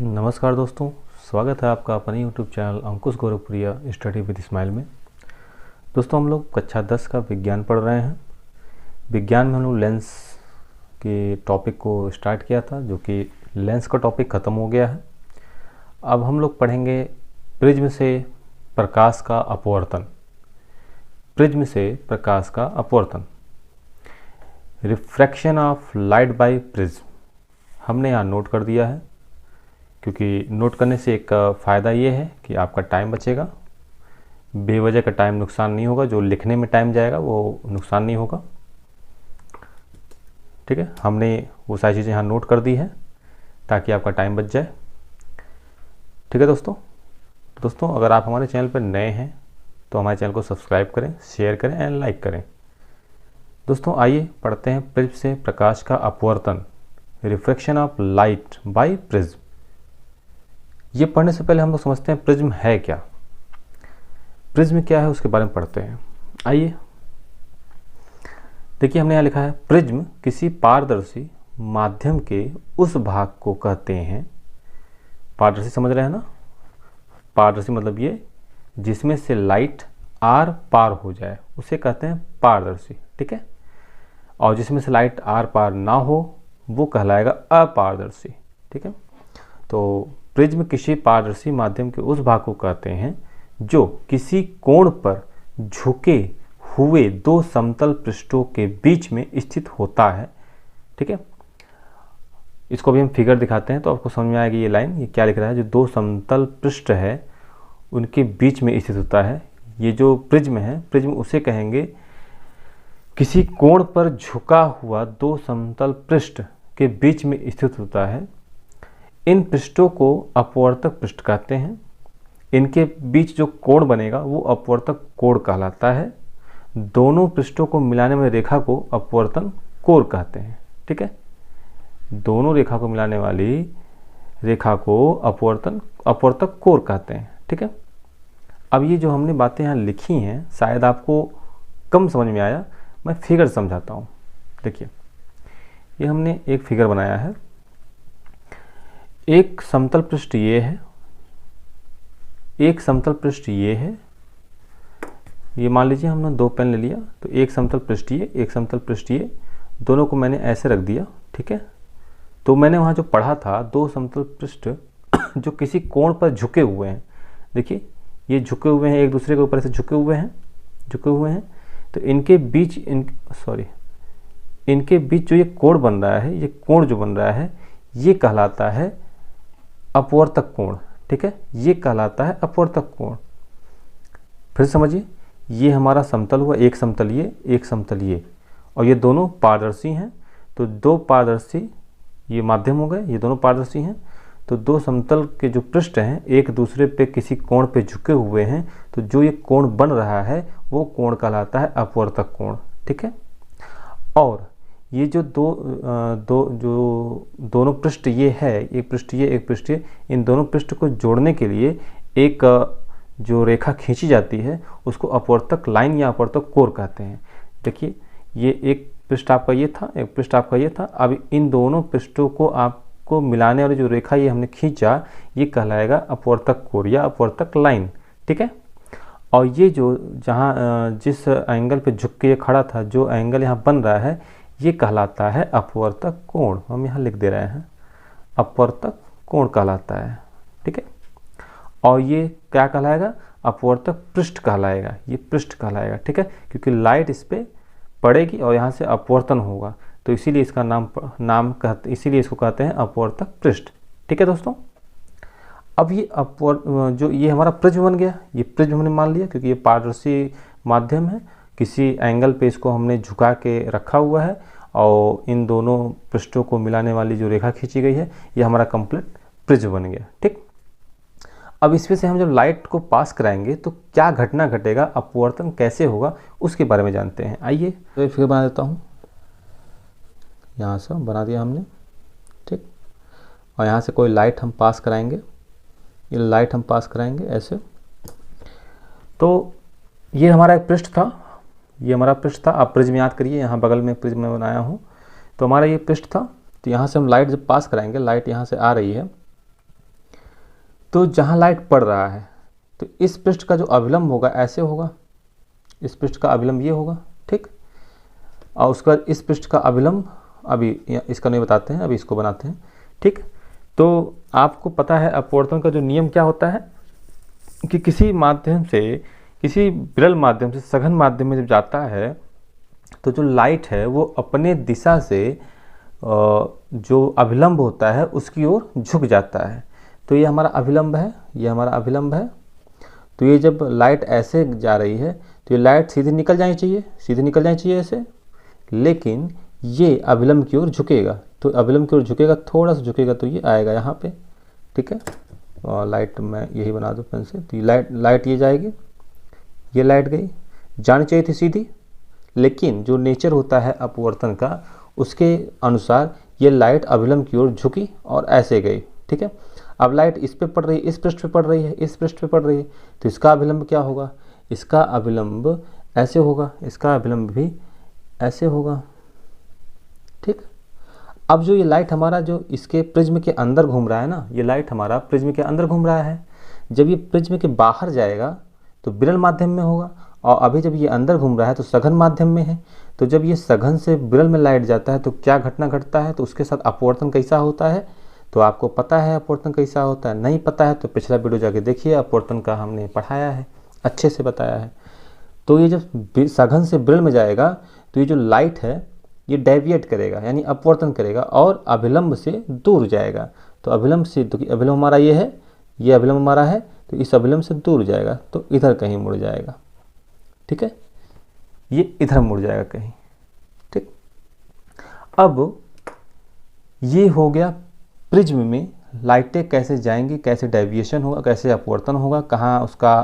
नमस्कार दोस्तों, स्वागत है आपका अपने YouTube channel Ankush Gorakhpuriya study with smile में। दोस्तों, हम लोग कक्षा 10 का विज्ञान पढ़ रहे हैं। विज्ञान में हम लोग लेंस के टॉपिक को स्टार्ट किया था, जो कि लेंस का टॉपिक ख़त्म हो गया है। अब हम लोग पढ़ेंगे प्रिज्म से प्रकाश का अपवर्तन। प्रिज्म से प्रकाश का अपवर्तन, refraction of light by prism, हमने यहाँ नोट कर दिया है, क्योंकि नोट करने से एक फ़ायदा ये है कि आपका टाइम बचेगा, बेवजह का टाइम नुकसान नहीं होगा, जो लिखने में टाइम जाएगा वो नुकसान नहीं होगा। ठीक है, हमने वो सारी चीज़ें यहाँ नोट कर दी है ताकि आपका टाइम बच जाए। ठीक है दोस्तों, अगर आप हमारे चैनल पर नए हैं तो हमारे चैनल को सब्सक्राइब करें, शेयर करें एंड लाइक करें। दोस्तों, आइए पढ़ते हैं प्रिज्म से प्रकाश का अपवर्तन, refraction of light by prism. ये पढ़ने से पहले हम लोग समझते हैं प्रिज्म है क्या। प्रिज्म क्या है उसके बारे में पढ़ते हैं। आइए देखिए, हमने यहाँ लिखा है प्रिज्म किसी पारदर्शी माध्यम के उस भाग को कहते हैं। पारदर्शी समझ रहे हैं ना? पारदर्शी मतलब ये जिसमें से लाइट आर पार हो जाए उसे कहते हैं पारदर्शी। ठीक है, और जिसमें से लाइट आर पार ना हो वो कहलाएगा अपारदर्शी। ठीक है, तो प्रिज्म किसी पारदर्शी माध्यम के उस भाग को कहते हैं जो किसी कोण पर झुके हुए दो समतल पृष्ठों के बीच में स्थित होता है। ठीक है, इसको भी हम फिगर दिखाते हैं तो आपको समझ में आएगी ये लाइन, ये क्या लिख रहा है। जो दो समतल पृष्ठ है उनके बीच में स्थित होता है, ये जो प्रिज्म है, प्रिज्म उसे कहेंगे किसी कोण पर झुका हुआ दो समतल पृष्ठ के बीच में स्थित होता है। इन पृष्ठों को अपवर्तक पृष्ठ कहते हैं। इनके बीच जो कोण बनेगा वो अपवर्तक कोण कहलाता है। दोनों पृष्ठों को मिलाने वाली रेखा को अपवर्तन कोण कहते हैं। ठीक है, दोनों रेखा को मिलाने वाली रेखा को अपवर्तक कोण कहते हैं। ठीक है, अब ये जो हमने बातें यहाँ लिखी हैं शायद आपको कम समझ में आया, मैं फिगर समझाता हूँ। देखिए, ये हमने एक फिगर बनाया है। एक समतल पृष्ठ ये है, एक समतल पृष्ठ ये है। ये मान लीजिए हमने दो पेन ले लिया, तो एक समतल पृष्ठ ये, एक समतल पृष्ठ ये, दोनों को मैंने ऐसे रख दिया। ठीक है, तो मैंने वहाँ जो पढ़ा था दो समतल पृष्ठ जो किसी कोण पर झुके हुए हैं। देखिए, ये झुके हुए हैं, एक दूसरे के ऊपर से झुके हुए हैं। तो इनके बीच इनके बीच जो ये कोण बन रहा है, ये कोण जो बन रहा है ये कहलाता है अपवर्तक कोण। ठीक है, ये कहलाता है अपवर्तक कोण। फिर समझिए, ये हमारा समतल हुआ, एक समतल ये, एक समतल ये, और ये दोनों पारदर्शी हैं। तो दो पारदर्शी ये माध्यम हो गए, ये दोनों पारदर्शी हैं। तो दो समतल के जो पृष्ठ हैं एक दूसरे पे किसी कोण पे झुके हुए हैं, तो जो ये कोण बन रहा है वो कोण कहलाता है अपवर्तक कोण। ठीक है, और ये जो दोनों पृष्ठ ये है, एक पृष्ठ ये, एक पृष्ठ ये, इन दोनों पृष्ठ को जोड़ने के लिए एक जो रेखा खींची जाती है उसको अपवर्तक लाइन या अपवर्तक कोण कहते हैं। देखिए, ये एक पृष्ठ आपका ये था, एक पृष्ठ आपका ये था। अब इन दोनों पृष्ठों को आपको मिलाने वाली जो रेखा ये हमने खींचा, ये कहलाएगा अपवर्तक कोण या अपवर्तक लाइन। ठीक है, और ये जो जिस एंगल पे झुक के ये खड़ा था, जो एंगल यहाँ बन रहा है, ये कहलाता है अपवर्तक कोण। हम यहाँ लिख दे रहे हैं, अपवर्तक कोण कहलाता है। ठीक है, और ये क्या कहलाएगा? अपवर्तक पृष्ठ कहलाएगा, ये पृष्ठ कहलाएगा। ठीक है, क्योंकि लाइट इस पर पड़ेगी और यहाँ से अपवर्तन होगा, तो इसीलिए इसका इसीलिए इसको कहते हैं अपवर्तक पृष्ठ। ठीक है दोस्तों, अब ये ये हमारा प्रिज्म बन गया। ये प्रिज्म हमने मान लिया क्योंकि ये पारदर्शी माध्यम है, किसी एंगल पे इसको हमने झुका के रखा हुआ है, और इन दोनों पृष्ठों को मिलाने वाली जो रेखा खींची गई है ये हमारा कंप्लीट प्रिज्म बन गया। ठीक, अब इसमें से हम जब लाइट को पास कराएंगे तो क्या घटना घटेगा, अपवर्तन कैसे होगा, उसके बारे में जानते हैं। आइए तो फिगर बना देता हूँ। यहाँ से बना दिया हमने। ठीक, और यहाँ से कोई लाइट हम पास कराएंगे, ये लाइट हम पास कराएंगे ऐसे। तो ये हमारा एक पृष्ठ था, ये हमारा पृष्ठ था। आप प्रिज्म याद करिए, यहाँ बगल में प्रिज्म मैं बनाया हूँ। तो हमारा ये पृष्ठ था, तो यहाँ से हम लाइट जब पास कराएंगे, लाइट यहाँ से आ रही है, तो जहाँ लाइट पड़ रहा है तो इस पृष्ठ का जो अभिलंब होगा ऐसे होगा, इस पृष्ठ का अभिलंब ये होगा, ठीक। और उसके बाद इस पृष्ठ का अभिलंब, अभी इसका नहीं बताते हैं, अभी इसको बनाते हैं, ठीक। तो आपको पता है अपवर्तन का जो नियम क्या होता है कि किसी माध्यम से, किसी विरल माध्यम से सघन माध्यम में जब जाता है तो जो लाइट है वो अपने दिशा से जो अभिलंब होता है उसकी ओर झुक जाता है। तो ये हमारा अभिलंब है, ये हमारा अभिलंब है। तो ये जब लाइट ऐसे जा रही है तो ये लाइट सीधी निकल जानी चाहिए, सीधी निकल जानी चाहिए ऐसे, लेकिन ये अभिलंब की ओर झुकेगा। तो अभिलंब की ओर झुकेगा, थोड़ा सा झुकेगा तो ये आएगा यहाँ पे, ठीक है। और लाइट मैं यही बना दूँ पेन से। तो ये लाइट ये जाएगी, ये लाइट गई, जानी चाहिए थी सीधी, लेकिन जो नेचर होता है अपवर्तन का उसके अनुसार ये लाइट अभिलंब की ओर झुकी और ऐसे गई, ठीक है। अब लाइट इस पे पड़ रही है, इस पृष्ठ पे पड़ रही है, इस पृष्ठ पे पड़ रही है, तो इसका अभिलंब क्या होगा, इसका अभिलंब ऐसे होगा, इसका अभिलंब भी ऐसे होगा, ठीक। अब जो ये लाइट हमारा जो इसके प्रिज्म के अंदर घूम रहा है ना, ये लाइट हमारा प्रिज्म के अंदर घूम रहा है। जब ये प्रिज्म के बाहर जाएगा तो विरल माध्यम में होगा, और अभी जब ये अंदर घूम रहा है तो सघन माध्यम में है। तो जब ये सघन से विरल में लाइट जाता है तो क्या घटना घटता है, तो उसके साथ अपवर्तन कैसा होता है। तो आपको पता है अपवर्तन कैसा होता है, नहीं पता है तो पिछला वीडियो जाके देखिए, अपवर्तन का हमने पढ़ाया है, अच्छे से बताया है। तो ये जब सघन से विरल में जाएगा तो ये जो लाइट है ये डेविएट करेगा, यानी अपवर्तन करेगा और अभिलंब से दूर जाएगा। तो अभिलंब से, तो अभिलंब हमारा ये है, ये अभिलंब हमारा है, तो इस अभिलंब से दूर जाएगा तो इधर कहीं मुड़ जाएगा, ठीक है, ये इधर मुड़ जाएगा कहीं, ठीक। अब ये हो गया प्रिज्म में लाइटें कैसे जाएंगी, कैसे डेविएशन होगा, कैसे अपवर्तन होगा, कहाँ उसका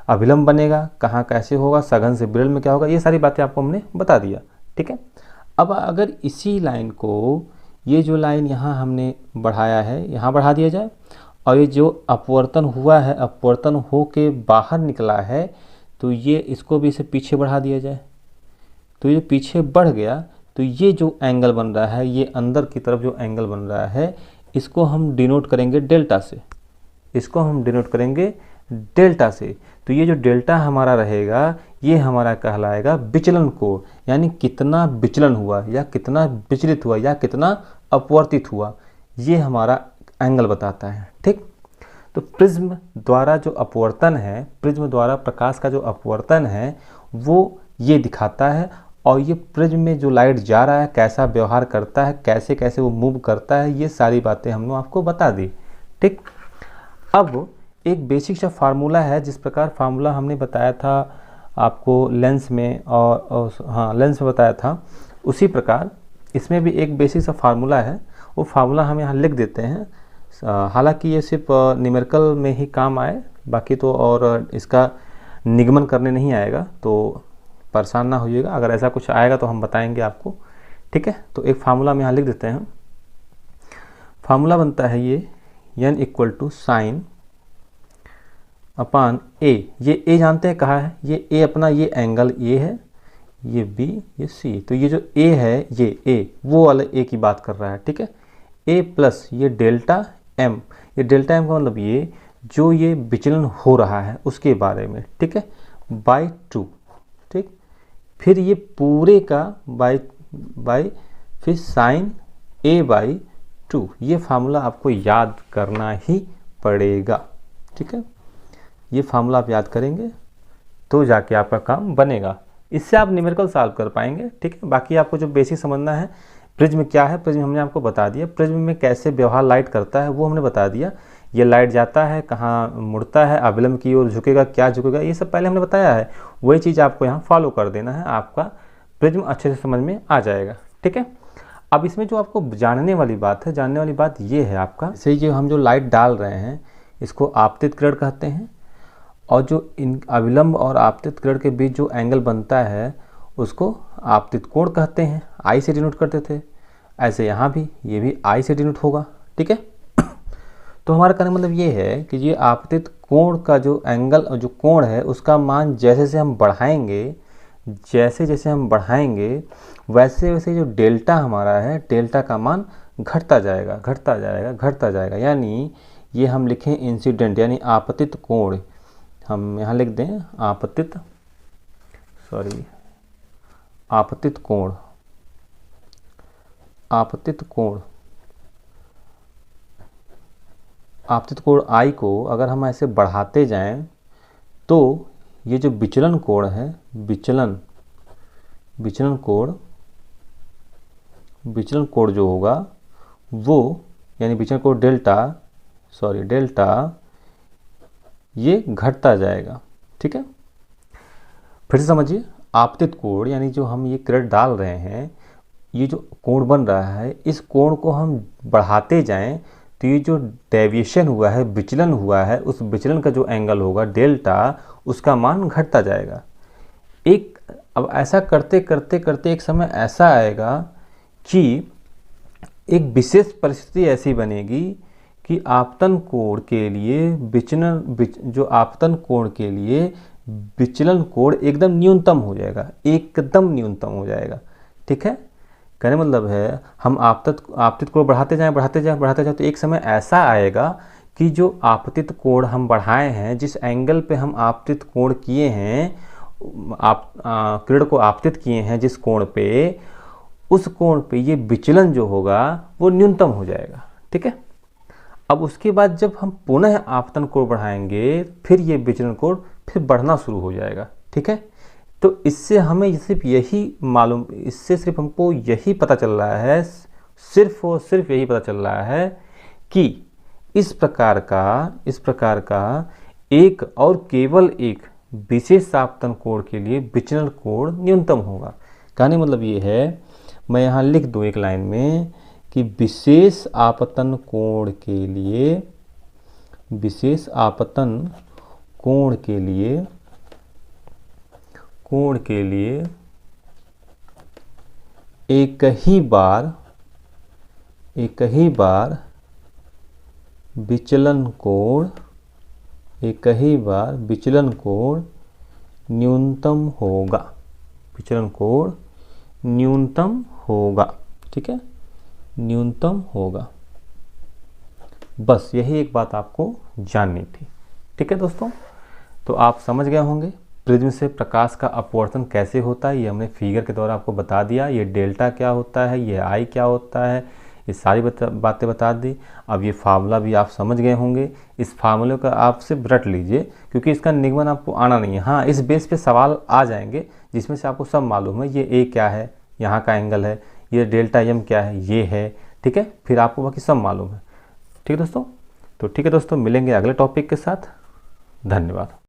अभिलंब बनेगा, कहाँ कैसे होगा, सघन से विरल में क्या होगा, ये सारी बातें आपको हमने बता दिया, ठीक है। अब अगर इसी लाइन को, ये जो लाइन यहाँ हमने बढ़ाया है यहाँ बढ़ा दिया जाए, और ये जो अपवर्तन हुआ है, अपवर्तन हो के बाहर निकला है, तो ये इसको भी इसे पीछे बढ़ा दिया जाए। तो ये पीछे बढ़ गया तो ये जो एंगल बन रहा है, ये अंदर की तरफ जो एंगल बन रहा है, इसको हम डिनोट करेंगे डेल्टा से, इसको हम डिनोट करेंगे डेल्टा से। तो ये जो डेल्टा हमारा रहेगा ये हमारा कहलाएगा विचलन कोण, यानी कितना विचलन हुआ या कितना विचलित हुआ या कितना अपवर्तित हुआ, ये हमारा एंगल बताता है, ठीक। तो प्रिज्म द्वारा जो अपवर्तन है, प्रिज्म द्वारा प्रकाश का जो अपवर्तन है वो ये दिखाता है, और ये प्रिज्म में जो लाइट जा रहा है कैसा व्यवहार करता है, कैसे कैसे वो मूव करता है, ये सारी बातें हमने आपको बता दी, ठीक। अब एक बेसिक सा फार्मूला है, जिस प्रकार फार्मूला हमने बताया था आपको लेंस में, और हाँ लेंस में बताया था, उसी प्रकार इसमें भी एक बेसिक सा फार्मूला है। वो फार्मूला हम यहाँ लिख देते हैं, हालांकि ये सिर्फ न्यूमेरिकल में ही काम आए, बाकी तो और इसका निगमन करने नहीं आएगा, तो परेशान ना होइएगा, अगर ऐसा कुछ आएगा तो हम बताएंगे आपको, ठीक है। तो एक फार्मूला हम यहाँ लिख देते हैं। फार्मूला बनता है ये n इक्वल टू साइन अपान ए। ये ए जानते हैं कहाँ है, ये ए अपना, ये एंगल ए है, ये बी, ये सी। तो ये जो ए है, ये ए वो वाले ए की बात कर रहा है, ठीक है। ए प्लस ये डेल्टा एम, ये डेल्टा एम का मतलब ये जो ये विचलन हो रहा है उसके बारे में, ठीक है, बाई 2, ठीक। फिर ये पूरे का बाई फिर साइन ए बाई 2। ये फार्मूला आपको याद करना ही पड़ेगा, ठीक है। ये फार्मूला आप याद करेंगे तो जाके आपका काम बनेगा, इससे आप न्यूमेरिकल सॉल्व कर पाएंगे, ठीक है। बाकी आपको जो बेसिक समझना है, प्रिज्म क्या है, प्रिज्म हमने आपको बता दिया, प्रिज्म में कैसे व्यवहार लाइट करता है वो हमने बता दिया। ये लाइट जाता है, कहाँ मुड़ता है, अभिलंब की ओर झुकेगा, क्या झुकेगा, ये सब पहले हमने बताया है। वही चीज़ आपको यहाँ फॉलो कर देना है, आपका प्रिज्म अच्छे से समझ में आ जाएगा, ठीक है। अब इसमें जो आपको जानने वाली बात है, जानने वाली बात ये है आपका, जैसे जो हम जो लाइट डाल रहे हैं इसको आपतित किरण कहते हैं, और जो इन अभिलंब और आपतित किरण के बीच जो एंगल बनता है उसको आपतित कोण कहते हैं, आई से डिनोट करते थे। ऐसे यहाँ भी ये भी आई से डिनोट होगा, ठीक है। तो हमारा कहने का मतलब ये है कि ये आपतित कोण का जो एंगल और जो कोण है उसका मान जैसे जैसे हम बढ़ाएंगे, जैसे जैसे हम बढ़ाएंगे वैसे वैसे जो डेल्टा हमारा है, डेल्टा का मान घटता जाएगा, घटता जाएगा, घटता जाएगा। यानी ये हम लिखें इंसिडेंट यानी आपतित कोण, हम यहाँ लिख दें आपतित कोण, आपतित कोण I को अगर हम ऐसे बढ़ाते जाएं तो ये जो विचलन कोण है, विचलन कोण जो होगा वो यानी विचलन कोण डेल्टा ये घटता जाएगा। ठीक है, फिर से समझिए, आपतित कोण यानी जो हम ये किरण डाल रहे हैं, ये जो कोण बन रहा है, इस कोण को हम बढ़ाते जाएं तो ये जो डेविएशन हुआ है, विचलन हुआ है, उस विचलन का जो एंगल होगा डेल्टा, उसका मान घटता जाएगा। अब ऐसा करते करते एक समय ऐसा आएगा कि एक विशेष परिस्थिति ऐसी बनेगी कि आपतन कोण के लिए विचलन कोण एकदम न्यूनतम हो जाएगा, एकदम न्यूनतम हो जाएगा। ठीक है, कहने मतलब है हम आपतित कोण बढ़ाते जाएं तो एक समय ऐसा आएगा कि जो आपतित कोण हम बढ़ाए हैं, जिस एंगल पे हम आपतित कोण किए हैं, किरण को आपतित किए हैं जिस कोण पे, उस कोण पे ये विचलन जो होगा वो न्यूनतम हो जाएगा। ठीक है, अब उसके बाद जब हम पुनः आपतन कोण बढ़ाएंगे फिर ये विचलन कोण फिर बढ़ना शुरू हो जाएगा। ठीक है, तो इससे हमें सिर्फ हमको यही पता चल रहा है, सिर्फ और सिर्फ यही पता चल रहा है कि इस प्रकार का एक और केवल एक विशेष आपतन कोण के लिए विचलन कोण न्यूनतम होगा। कहने मतलब ये है, मैं यहाँ लिख दूँ एक लाइन में कि विशेष आपतन कोण के लिए एक ही बार विचलन कोण न्यूनतम होगा। ठीक है, न्यूनतम होगा। बस यही एक बात आपको जाननी थी। ठीक है दोस्तों, तो आप समझ गए होंगे प्रिज्म से प्रकाश का अपवर्तन कैसे होता है। ये हमने फिगर के द्वारा आपको बता दिया, ये डेल्टा क्या होता है, ये I क्या होता है, ये सारी बातें बता दी। अब ये फार्मूला भी आप समझ गए होंगे। इस फार्मूले का आप सिर्फ रट लीजिए, क्योंकि इसका निगमन आपको आना नहीं है। हाँ, इस बेस पे सवाल आ जाएंगे जिसमें से आपको सब मालूम है। ये A क्या है, यहाँ का एंगल है, ये डेल्टा M क्या है, ये है। ठीक है, फिर आपको बाकी सब मालूम है। ठीक है दोस्तों, तो ठीक है दोस्तों, मिलेंगे अगले टॉपिक के साथ। धन्यवाद।